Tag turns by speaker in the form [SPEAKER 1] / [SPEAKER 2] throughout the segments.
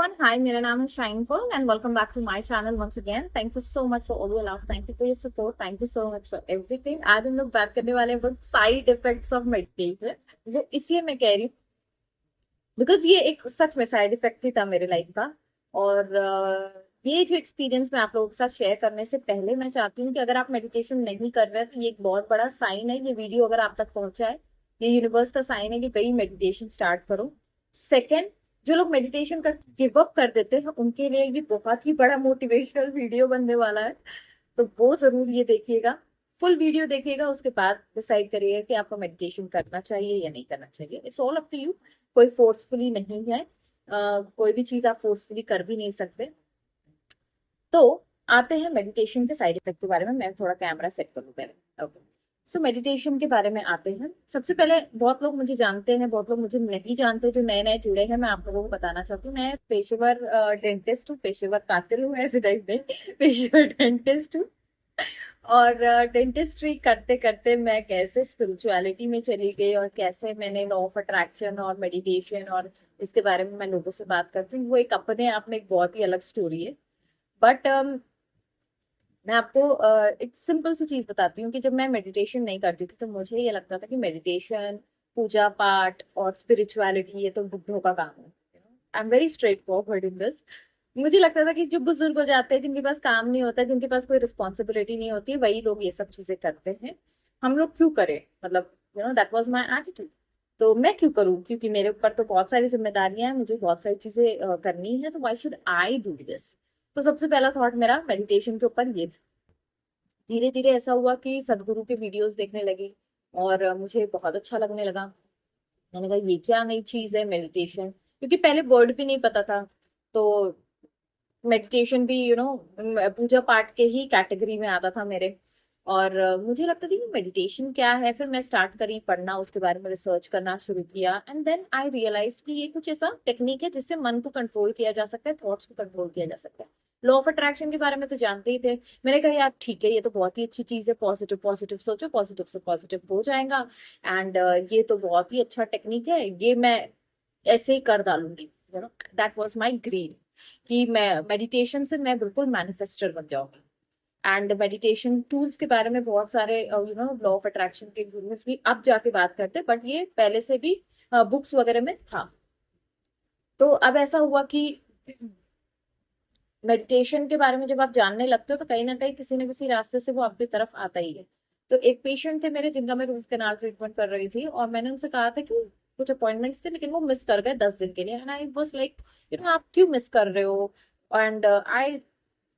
[SPEAKER 1] everyone. Hi, मेरा नाम है shine Paul and welcome back to my channel once again. Thank you so much for all your love. Thank you for your support. Thank you so much for everything. आज हम लोग बात करने वाले हैं about side effects of meditation. वो इसलिए मैं कह रही हूँ बिकॉज ये एक सच में साइड इफेक्ट ही था मेरे लाइफ का। और ये जो एक्सपीरियंस मैं आप लोगों के साथ शेयर करने से पहले मैं चाहती हूँ कि अगर आप मेडिटेशन नहीं कर रहे तो ये एक बहुत बड़ा साइन है। ये वीडियो अगर आप तक पहुंचा है, ये यूनिवर्स का साइन है कि भाई मेडिटेशन स्टार्ट करो। सेकेंड, जो लोग मेडिटेशन कर गिव अप कर देते हैं उनके लिए ये बहुत ही बड़ा मोटिवेशनल वीडियो बनने वाला है। तो वो जरूर ये देखिएगा, फुल वीडियो देखिएगा, उसके बाद डिसाइड करिएगा कि आपको मेडिटेशन करना चाहिए या नहीं करना चाहिए। It's all up to you. कोई फोर्सफुली नहीं है। कोई भी चीज आप फोर्सफुली कर भी नहीं सकते। तो आते हैं मेडिटेशन के साइड इफेक्ट के बारे में। मैं थोड़ा कैमरा सेट करूँ पहले। ओके, सो मेडिटेशन के बारे में आते हैं। सबसे पहले बहुत लोग मुझे जानते हैं, बहुत लोग मुझे नहीं जानते। जो नए नए जुड़े हैं, मैं आप लोगों को बताना चाहती हूँ, मैं पेशेवर डेंटिस्ट हूँ, पेशेवर कातिल हूँ ऐसे टाइप नहीं पेशेवर डेंटिस्ट हूँ। और डेंटिस्ट्री करते करते मैं कैसे स्पिरिचुअलिटी में चली गई और कैसे मैंने लॉ ऑफ अट्रैक्शन और मेडिटेशन और इसके बारे में मैं लोगों से बात करती हूँ, वो एक अपने आप में एक बहुत ही अलग स्टोरी है। बट मैं आपको एक सिंपल सी चीज बताती हूँ कि जब मैं मेडिटेशन नहीं करती थी तो मुझे ये लगता था कि मेडिटेशन, पूजा पाठ और स्पिरिचुअलिटी ये तो बुड्ढों का काम है। I am very straight forward in this. मुझे लगता था कि जो बुजुर्ग हो जाते हैं, जिनके पास काम नहीं होता, जिनके पास कोई रिस्पॉन्सिबिलिटी नहीं होती, वही लोग ये सब चीजें करते हैं। हम लोग क्यों करें, मतलब दैट वाज माय एटीट्यूड। तो मैं क्यों करूं, क्योंकि मेरे ऊपर तो बहुत सारी जिम्मेदारियां हैं, मुझे बहुत सारी चीजें करनी है, तो why should I do this. तो सबसे पहला थॉट मेरा मेडिटेशन के ऊपर ये था। धीरे धीरे ऐसा हुआ कि सदगुरु के वीडियोस देखने लगी और मुझे बहुत अच्छा लगने लगा। मैंने कहा ये क्या नई चीज है मेडिटेशन, क्योंकि पहले वर्ड भी नहीं पता था। तो मेडिटेशन भी पूजा पाठ के ही कैटेगरी में आता था मेरे। और मुझे लगता था कि मेडिटेशन क्या है। फिर मैं स्टार्ट करी पढ़ना, उसके बारे में रिसर्च करना शुरू किया एंड देन आई रियलाइज कि ये कुछ ऐसा टेक्निक है जिससे मन को कंट्रोल किया जा सकता है, थॉट्स को कंट्रोल किया जा सकता है। लॉ ऑफ अट्रैक्शन के बारे में तो जानते ही थे। मैंने कहा यार ठीक है, ये तो बहुत ही अच्छी चीज है, पॉजिटिव पॉजिटिव सोचो, पॉजिटिव से पॉजिटिव हो जाएगा। एंड ये तो बहुत ही अच्छा टेक्निक है, ये मैं ऐसे ही कर डालूंगी। दैट वाज माय ग्रीन कि मैं मेडिटेशन से मैं बिल्कुल मैनिफेस्टर बन जाऊंगी। एंड मेडिटेशन टूल्स के बारे में बहुत सारे लॉ ऑफ अट्रैक्शन के गुरुज भी अब जाके बात करते हैं, बट ये पहले से भी बुक्स वगैरह में था। तो अब ऐसा हुआ कि मेडिटेशन के बारे में जब आप जानने लगते हो तो कहीं ना कहीं किसी न किसी रास्ते से वो आपकी तरफ आता ही है। तो एक पेशेंट थे मेरे जिनका मैं रूट कैनाल ट्रीटमेंट कर रही थी, और मैंने उनसे कहा था कि कुछ अपॉइंटमेंट्स थे लेकिन वो मिस कर गए 10 दिन के लिए। एंड आई वाज लाइक आप क्यों मिस कर रहे हो। एंड आई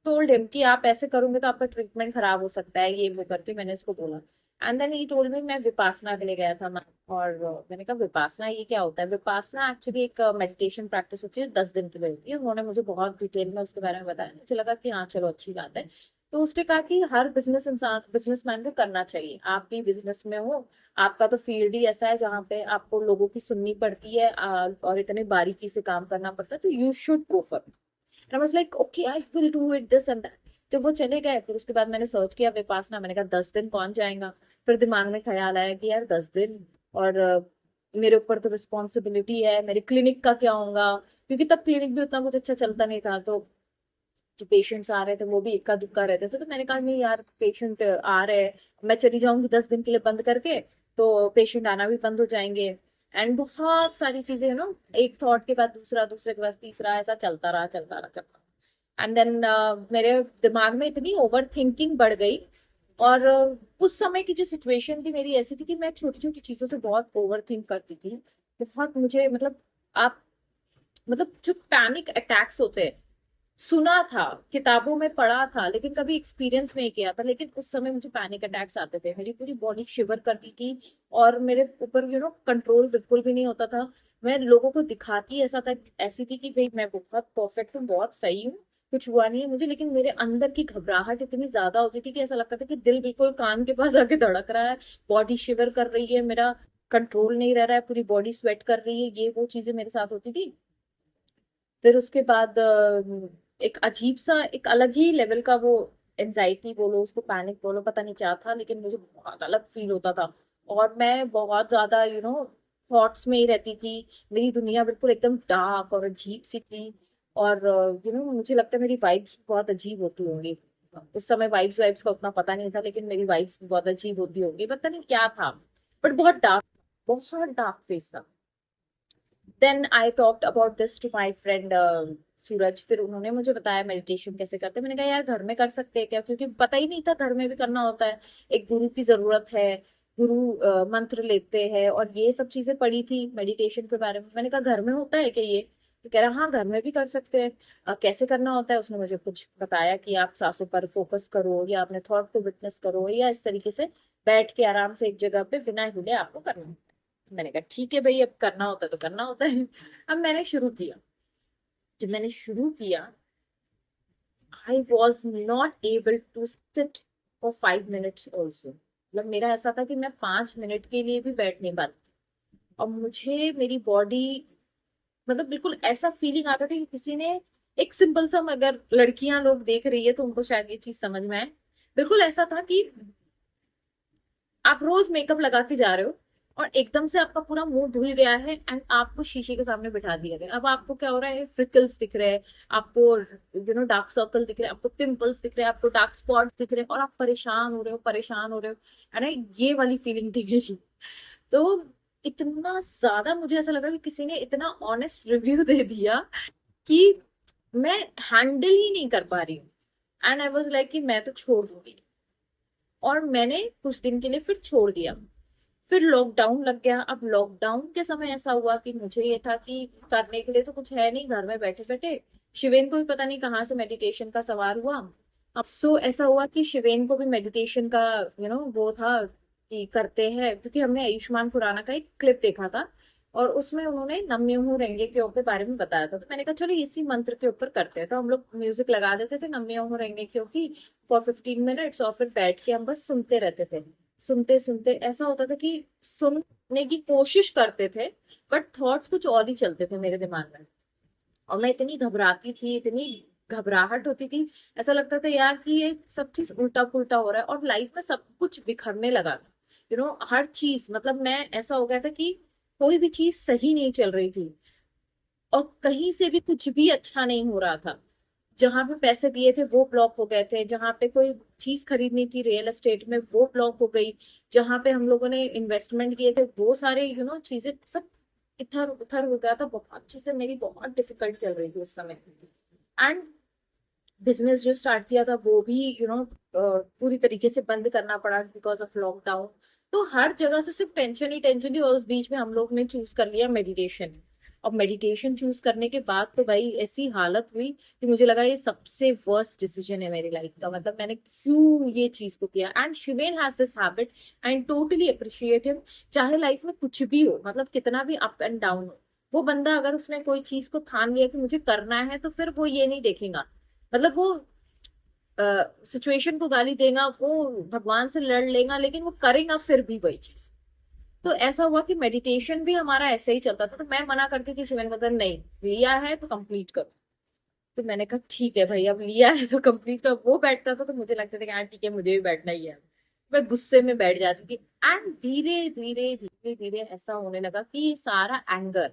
[SPEAKER 1] टोल्ड हिम कि आप ऐसे करोगे तो आपका ट्रीटमेंट खराब हो सकता है, ये वो करके मैंने इसको बोला। And then he told me, मैं विपासना के लिए गया था मैं। और मैंने कहा विपासना ये क्या होता है। विपासना एक्चुअली एक मेडिटेशन प्रैक्टिस होती है, 10 दिन की होती है। उन्होंने मुझे बहुत डिटेल में उसके बारे में बताया, मुझे लगा कि हाँ चलो अच्छी बात है। तो उसने कहा कि हर बिजनेसमैन को करना चाहिए। आप भी बिजनेस में हो, आपका तो फील्ड ही ऐसा है जहाँ पे आपको लोगों की सुननी पड़ती है और इतने बारीकी से काम करना पड़ता है, तो you should go for. I was like okay I will do it this and that. जब वो चले गए फिर उसके बाद मैंने सर्च किया विपासना। मैंने कहा 10 दिन कौन जाएगा। फिर दिमाग में ख्याल आया कि यार 10 दिन, और मेरे ऊपर तो रिस्पॉन्सिबिलिटी है, मेरे क्लिनिक का क्या होगा, क्योंकि तब क्लिनिक भी उतना कुछ अच्छा चलता नहीं था। तो जो पेशेंट्स आ रहे थे वो भी इक्का दुक्का रहते थे। तो मैंने कहा नहीं यार, पेशेंट आ रहे हैं, मैं चली जाऊंगी 10 दिन के लिए बंद करके तो पेशेंट आना भी बंद हो जाएंगे। एंड बहुत सारी चीजें एक थॉट के बाद दूसरा, दूसरे के बाद तीसरा, ऐसा चलता रहा चलता रहा चलता रहा। एंड देन मेरे दिमाग में इतनी ओवर थिंकिंग बढ़ गई। और उस समय की जो सिचुएशन थी मेरी ऐसी थी कि मैं छोटी छोटी चीजों से बहुत ओवर थिंक करती थी। बहुत मुझे मतलब आप मतलब जो पैनिक अटैक्स होते हैं, सुना था, किताबों में पढ़ा था, लेकिन कभी एक्सपीरियंस नहीं किया था। लेकिन उस समय मुझे पैनिक अटैक्स आते थे, मेरी पूरी बॉडी शिवर करती थी और मेरे ऊपर कंट्रोल बिल्कुल भी नहीं होता था। मैं लोगों को दिखाती ऐसा था, ऐसी थी कि भाई मैं बहुत परफेक्ट हूँ, बहुत सही हूँ, कुछ हुआ नहीं है मुझे। लेकिन मेरे अंदर की घबराहट इतनी ज्यादा होती थी कि ऐसा लगता था कि दिल बिल्कुल कान के पास आके धड़क रहा है, बॉडी शिवर कर रही है, मेरा कंट्रोल नहीं रह रहा है, पूरी बॉडी स्वेट कर रही है, ये वो चीजें मेरे साथ होती थी। फिर उसके बाद एक अजीब सा, एक अलग ही लेवल का वो एनजाइटी बोलो, उसको पैनिक बोलो, पता नहीं क्या था, लेकिन मुझे बहुत अलग फील होता था। और मैं बहुत ज्यादा थॉट्स में ही रहती थी। मेरी दुनिया बिल्कुल एकदम डार्क और अजीब सी थी। और मुझे लगता है मेरी वाइब्स बहुत अजीब होती होंगी। उस समय वाइब्स वाइब्स का उतना पता नहीं था, लेकिन मेरी वाइब्स बहुत अजीब होती होंगी, पता नहीं क्या था। बट बहुत डार्क फेस था। Then I talked about this to my friend Suraj. फिर उन्होंने मुझे बताया मेडिटेशन कैसे करते हैं। मैंने कहा यार घर में कर सकते हैं क्या, क्योंकि पता ही नहीं था घर में भी करना होता है, एक गुरु की जरूरत है, गुरु मंत्र लेते हैं, और ये सब चीजें पढ़ी थी मेडिटेशन के बारे में। मैंने कहा घर में होता है क्या ये? तो कह रहा हाँ घर में भी कर सकते हैं। कैसे करना होता है उसने मुझे कुछ बताया कि आप सांसों पर फोकस करो, या अपने थॉट को विटनेस करो, या इस तरीके से बैठ के आराम से एक जगह पे बिना हिले आपको करना है। मैंने कहा ठीक है भाई, अब करना होता है तो करना होता है। अब मैंने शुरू किया। जब मैंने शुरू किया, I was not able to sit for 5 minutes also. मतलब मेरा ऐसा था कि मैं 5 मिनट के लिए भी बैठ नहीं पाती थी। और मुझे मेरी बॉडी, मतलब बिल्कुल ऐसा फीलिंग आता था कि किसी ने, एक सिंपल सा, अगर लड़कियां लोग देख रही है तो उनको शायद ये चीज समझ में आए, बिल्कुल ऐसा था कि आप रोज मेकअप लगा के जा रहे हो, और एकदम से आपका पूरा मुंह धुल गया है, एंड आपको शीशे के सामने बिठा दिया गया। अब आपको क्या हो रहा है, फ्रिकल्स दिख रहे हैं आपको, डार्क सर्कल दिख रहे हैं आपको, पिंपल्स दिख रहे हैं आपको, डार्क स्पॉट्स दिख रहे हैं, और आप परेशान हो रहे हो, परेशान हो रहे हो, है ना? ये वाली फीलिंग थी मेरी। तो इतना ज्यादा मुझे ऐसा लगा कि किसी ने इतना ऑनेस्ट रिव्यू दे दिया कि मैं हैंडल ही नहीं कर पा रही हूँ। एंड आई वॉज लाइक कि मैं तो छोड़ दूंगी। और मैंने कुछ दिन के लिए फिर छोड़ दिया। फिर लॉकडाउन लग गया। अब लॉकडाउन के समय ऐसा हुआ कि मुझे ये था कि करने के लिए तो कुछ है नहीं घर में बैठे बैठे। शिवेन को भी पता नहीं कहाँ से मेडिटेशन का सवार हुआ। अब सो ऐसा हुआ कि शिवेन को भी मेडिटेशन का वो था कि करते हैं, क्योंकि हमने आयुष्मान खुराना का एक क्लिप देखा था, और उसमें उन्होंने नम्योहू रेंगे के बारे में बताया था। तो मैंने कहा चलो इसी मंत्र के ऊपर करते हैं। तो हम लोग म्यूजिक लगा देते थे नम्योहू रेंगे की फॉर 15 मिनट्स, और फिर बैठ के हम बस सुनते रहते थे। सुनते सुनते ऐसा होता था कि सुनने की कोशिश करते थे, बट थॉट्स कुछ और ही चलते थे मेरे दिमाग में। और मैं इतनी घबराती थी, इतनी घबराहट होती थी, ऐसा लगता था यार कि ये सब चीज उल्टा पुल्टा हो रहा है, और लाइफ में सब कुछ बिखरने लगा। हर चीज, मतलब मैं, ऐसा हो गया था कि कोई भी चीज सही नहीं चल रही थी, और कहीं से भी कुछ भी अच्छा नहीं हो रहा था। जहां पे पैसे दिए थे वो ब्लॉक हो गए थे, जहां पे कोई चीज खरीदनी थी रियल एस्टेट में वो ब्लॉक हो गई, जहां पे हम लोगों ने इन्वेस्टमेंट किए थे वो सारे चीजें सब इधर उधर हो गया था। बहुत चीजें मेरी बहुत डिफिकल्ट चल रही थी उस समय। एंड बिजनेस जो स्टार्ट किया था वो भी पूरी तरीके से बंद करना पड़ा बिकॉज ऑफ लॉकडाउन। तो हर जगह से सिर्फ टेंशन ही टेंशन थी, और उस बीच में हम लोग ने चूज कर लिया मेडिटेशन। और मेडिटेशन चूज करने के बाद तो भाई ऐसी हालत हुई कि मुझे लगा ये सबसे वर्स्ट डिसीजन है मेरी लाइफ का। मतलब मैंने क्यों ये चीज को किया। And Shiven has this habit, and totally appreciate him. चाहे लाइफ में कुछ भी हो, मतलब कितना भी अप एंड डाउन हो, वो बंदा अगर उसने कोई चीज को ठान लिया कि मुझे करना है, तो फिर वो ये नहीं देखेगा। मतलब वो सिचुएशन को गाली देगा, वो भगवान से लड़ लेगा, लेकिन वो करेगा फिर भी वही चीज। तो ऐसा हुआ कि मेडिटेशन भी हमारा ऐसे ही चलता था। तो मैं मना करती थी शिवेन, मतलब नहीं, लिया है तो कंप्लीट करो। तो मैंने कहा ठीक है भाई, अब लिया है तो कंप्लीट करो। वो बैठता था तो मुझे लगता था कि हाँ ठीक है, मुझे भी बैठना ही है। मैं गुस्से में बैठ जाती थी। एंड धीरे धीरे धीरे धीरे ऐसा होने लगा कि सारा एंगर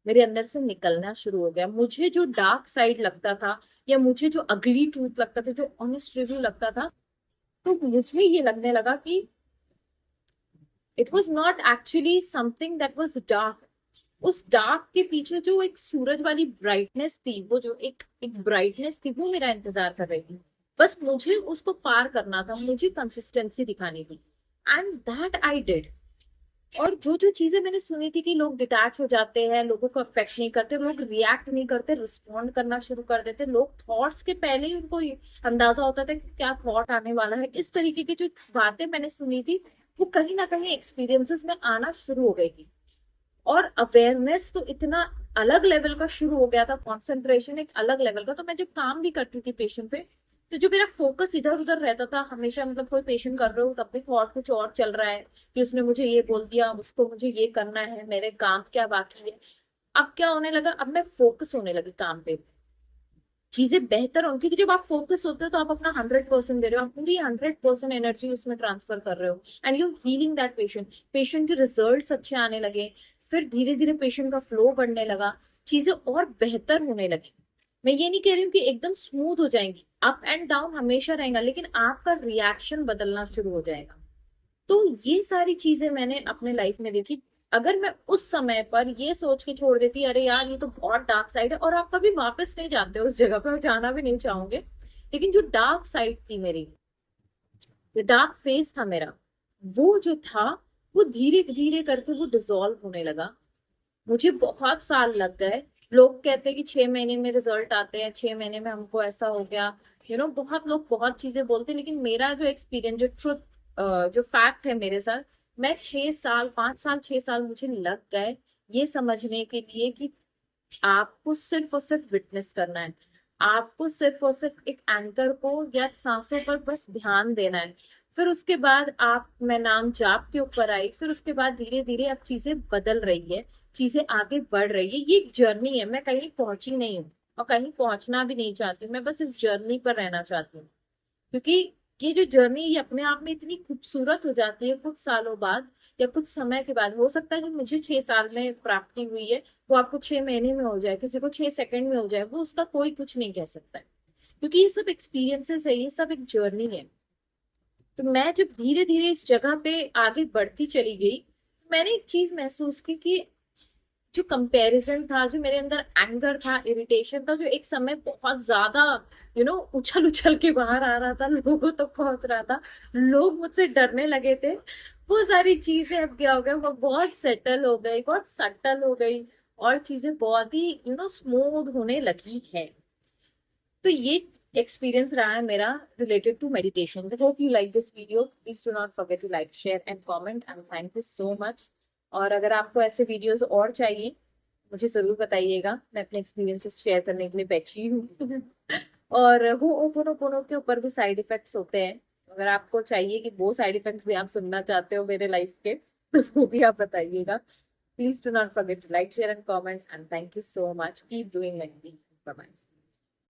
[SPEAKER 1] मेरे अंदर से निकलना शुरू हो गया। मुझे जो डार्क साइड लगता था, या मुझे जो अगली ट्रूथ लगता था, जो ऑनेस्ट रिव्यू लगता था, तो मुझे ये लगने लगा कि it was not actually something that was dark. उस डार्क के पीछे जो एक सूरज वाली ब्राइटनेस थी, वो जो एक एक ब्राइटनेस थी, वो मेरा इंतजार कर रही थी। बस मुझे उसको पार करना था, मुझे कंसिस्टेंसी दिखानी थी, एंड दैट आई डिड। और जो जो चीजें मैंने सुनी थी कि लोग डिटैच हो जाते हैं, लोगों को अफेक्ट नहीं करते, लोग रिएक्ट नहीं करते, रिस्पॉन्ड करना शुरू कर देते, लोग थॉट्स के पहले ही उनको अंदाजा होता था कि क्या थॉट आने वाला है, इस तरीके की जो बातें मैंने सुनी थी, वो कहीं ना कहीं एक्सपीरियंसेस में आना शुरू हो गई थी। और अवेयरनेस तो इतना अलग लेवल का शुरू हो गया था, कॉन्सेंट्रेशन एक अलग लेवल का। तो मैं जब काम भी करती थी पेशेंट पे, तो जो मेरा फोकस इधर उधर रहता था हमेशा, मतलब कोई पेशेंट कर रहे हो तब भी थॉट कुछ और चल रहा है कि उसने मुझे ये बोल दिया, उसको मुझे ये करना है, मेरे काम क्या बाकी है। अब क्या होने लगा, अब मैं फोकस होने लगी काम पे, चीजें बेहतर होंगी, क्योंकि जब आप फोकस होते हो तो आप अपना 100% दे रहे हो, आप पूरी 100% एनर्जी उसमें ट्रांसफर कर रहे हो, and you healing that patient. Patient के रिजल्ट्स अच्छे आने लगे। फिर धीरे धीरे पेशेंट का फ्लो बढ़ने लगा, चीजें और बेहतर होने लगी। मैं ये नहीं कह रही हूँ कि एकदम स्मूथ हो जाएंगी, अप एंड डाउन हमेशा रहेगा, लेकिन आपका रिएक्शन बदलना शुरू हो जाएगा। तो ये सारी चीजें मैंने अपने लाइफ में देखी। अगर मैं उस समय पर ये सोच के छोड़ देती अरे यार ये तो बहुत डार्क साइड है, और आप कभी वापस नहीं जाते उस जगह पे, और जाना भी नहीं चाहोगे, लेकिन जो डार्क साइड थी मेरी, जो डार्क फेस था मेरा, वो जो था, वो धीरे धीरे करके वो डिसॉल्व होने लगा। मुझे बहुत साल लग गए। लोग कहते हैं कि 6 महीने में रिजल्ट आते हैं, 6 महीने में हमको ऐसा हो गया, बहुत लोग बहुत चीजें बोलते हैं, लेकिन मेरा जो एक्सपीरियंस, जो ट्रुथ, जो फैक्ट है मेरे साथ, मैं 6 साल, 5 साल, 6 साल मुझे लग गए ये समझने के लिए कि आपको सिर्फ और सिर्फ विटनेस करना है। आपको सिर्फ और सिर्फ एक एंकर को या सांसों पर बस ध्यान देना है। फिर उसके बाद आप, मैं नाम जाप के ऊपर आई, फिर उसके बाद धीरे धीरे अब चीजें बदल रही है, चीजें आगे बढ़ रही है। ये एक जर्नी है, मैं कहीं पहुंची नहीं हूँ और कहीं पहुंचना भी नहीं चाहती हूँ। मैं बस इस जर्नी पर रहना चाहती हूँ, क्योंकि ये जो जर्नी ये अपने आप में इतनी खूबसूरत हो जाती है कुछ सालों बाद या कुछ समय के बाद। हो सकता है कि मुझे 6 साल में प्राप्ति हुई है, वो आपको 6 महीने में हो जाए, किसी को 6 सेकंड में हो जाए, वो उसका कोई कुछ नहीं कह सकता है, क्योंकि ये सब एक्सपीरियंसेस है, ये सब एक जर्नी है। तो मैं जब धीरे धीरे इस जगह पे आगे बढ़ती चली गई, मैंने एक चीज महसूस की कि जो कंपैरिजन था, जो मेरे अंदर एंगर था, इरिटेशन था, जो एक समय बहुत ज्यादा उछल उछल के बाहर आ रहा था, लोगों तक पहुंच रहा था, लोग मुझसे डरने लगे थे, वो सारी चीजें अब क्या हो गया, वो बहुत सेटल हो गई, बहुत सटल हो गई, और चीजें बहुत ही स्मूथ होने लगी है। तो ये एक्सपीरियंस रहा है मेरा related to meditation. Hope you like this video, please do not forget to like, share and comment, and thank you so much. और अगर आपको ऐसे वीडियोस और चाहिए, मुझे जरूर बताइएगा, मैं अपने एक्सपीरियंसेस शेयर करने के लिए बैठी हूँ। और होपोनोपोनो के ऊपर भी साइड इफेक्ट्स होते हैं, अगर आपको चाहिए कि वो साइड इफेक्ट्स भी आप सुनना चाहते हो मेरे लाइफ के, तो वो भी आप बताइएगा। Please do not forget to like, share and comment, and thank you so much, keep doing like me. Bye bye.